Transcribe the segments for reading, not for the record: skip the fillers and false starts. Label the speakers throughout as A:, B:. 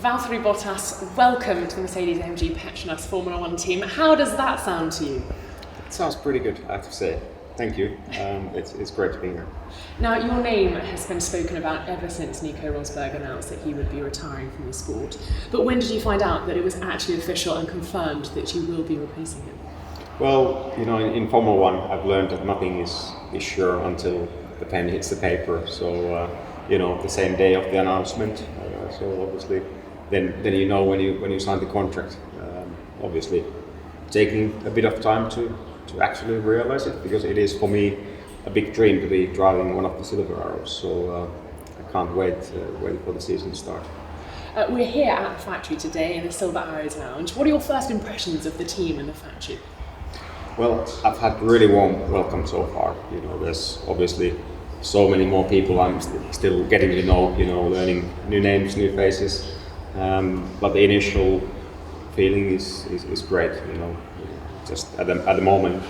A: Valtteri Bottas, welcome to the Mercedes-AMG Petronas Formula 1 team. How does that sound to you?
B: It sounds pretty good, I have to say. Thank you. It's great to be here.
A: Now, your name has been spoken about ever since Nico Rosberg announced that he would be retiring from the sport. But when did you find out that it was actually official and confirmed that you will be replacing him?
B: Well, in Formula 1, I've learned that nothing is sure until the pen hits the paper. So, the same day of the announcement. So obviously, then you know when you sign the contract. Obviously, taking a bit of time to actually realize it, because it is for me a big dream to be driving one of the silver arrows. So I can't wait for the season to start.
A: We're here at the factory today in the Silver Arrows Lounge. What are your first impressions of the team and the factory?
B: Well, I've had really warm welcome so far. There's obviously so many more people I'm still getting to know, learning new names, new faces. But the initial feeling is great, Just at the moment,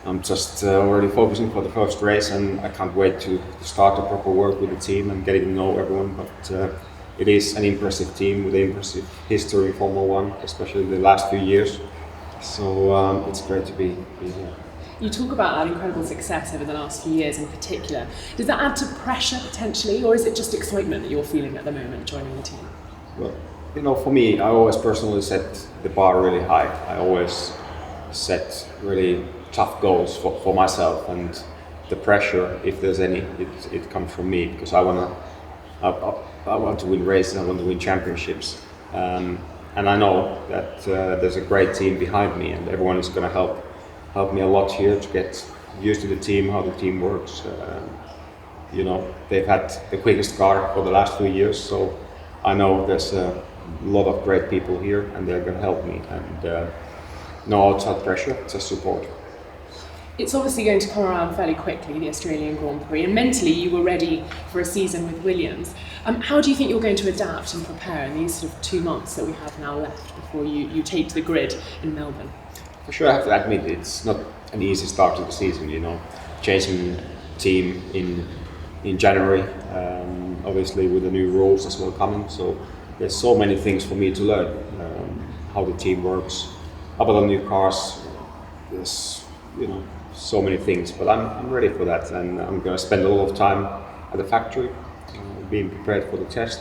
B: I'm just already focusing for the first race, and I can't wait to start the proper work with the team and getting to know everyone. But it is an impressive team with an impressive history in Formula 1, especially the last few years. So it's great to be here.
A: You talk about that incredible success over the last few years in particular. Does that add to pressure potentially, or is it just excitement that you're feeling at the moment joining the team?
B: Well, for me, I always personally set the bar really high. I always set really tough goals for myself, and the pressure, if there's any, it comes from me, because I want to win races, I want to win championships. And I know that there's a great team behind me, and everyone is going to help me a lot here to get used to the team, how the team works. They've had the quickest car for the last few years, so I know there's a lot of great people here, and they're going to help me. And no outside pressure, just support.
A: It's obviously going to come around fairly quickly, the Australian Grand Prix, and mentally you were ready for a season with Williams. How do you think you're going to adapt and prepare in these sort of 2 months that we have now left before you take to the grid in Melbourne?
B: For sure, I have to admit, it's not an easy start to the season, changing team in January, obviously with the new rules as well coming. So there's so many things for me to learn, how the team works, about the new cars. There's so many things, but I'm ready for that, and I'm going to spend a lot of time at the factory, being prepared for the test,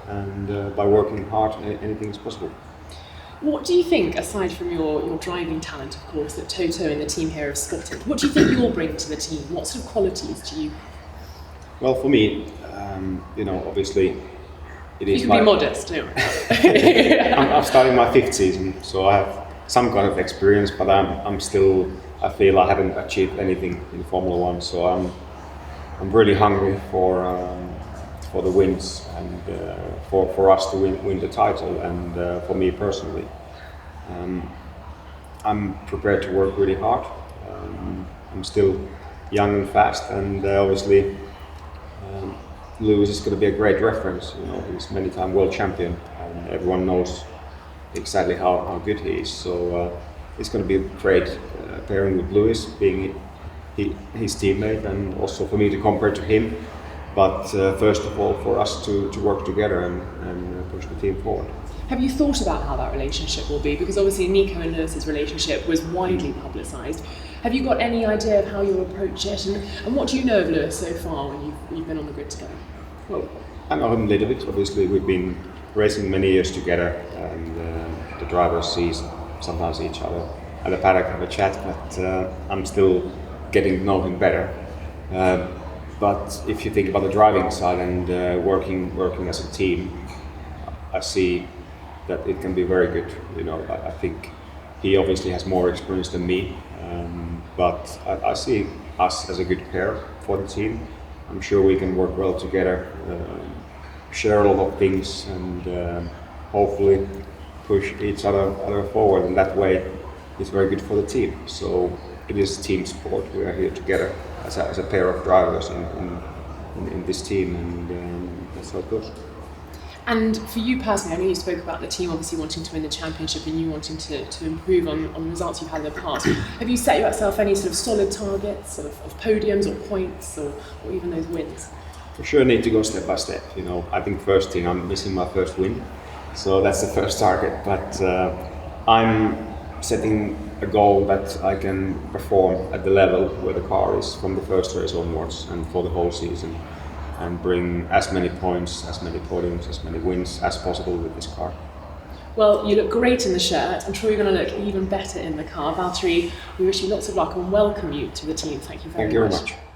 B: and by working hard, anything is possible.
A: What do you think, aside from your driving talent, of course, that Toto and the team here have spotted, what do you think you'll bring to the team? What sort of qualities do you have?
B: Well, for me, obviously, it is.
A: You can be modest, don't worry.
B: I'm starting my 5th season, so I have some kind of experience, but I feel I haven't achieved anything in Formula 1, so I'm really hungry for the wins, and for us to win the title, and for me personally. I'm prepared to work really hard. I'm still young and fast, and obviously Lewis is going to be a great reference. He's many-time world champion, and everyone knows exactly how good he is. So it's going to be a great pairing with Lewis, being his teammate, and also for me to compare to him. But first of all, for us to work together and push the team forward.
A: Have you thought about how that relationship will be? Because obviously Nico and Lewis's relationship was widely publicised. Have you got any idea of how you'll approach it? And what do you know of Lewis so far when you've been on the grid together?
B: Well, I know him a little bit. Obviously, we've been racing many years together, and the drivers see sometimes each other at the paddock, have a chat, but I'm still getting to know him better. But if you think about the driving side and working as a team, I see that it can be very good. I think he obviously has more experience than me, but I see us as a good pair for the team. I'm sure we can work well together, share a lot of things, and hopefully push each other forward. And that way, it's very good for the team. So it is team sport. We are here together as a pair of drivers in this team, and that's how it goes.
A: And for you personally, I know you spoke about the team obviously wanting to win the championship and you wanting to improve on the results you've had in the past. Have you set yourself any sort of solid targets of podiums or points or even those wins?
B: for sure need to go step by step. You know, I think first thing, I'm missing my first win, so that's the first target. But I'm setting a goal that I can perform at the level where the car is from the first race onwards and for the whole season, and bring as many points, as many podiums, as many wins as possible with this car.
A: Well, you look great in the shirt. I'm sure you're going to look even better in the car. Valtteri, we wish you lots of luck and welcome you to the team. Thank you very much.
B: Thank you very much.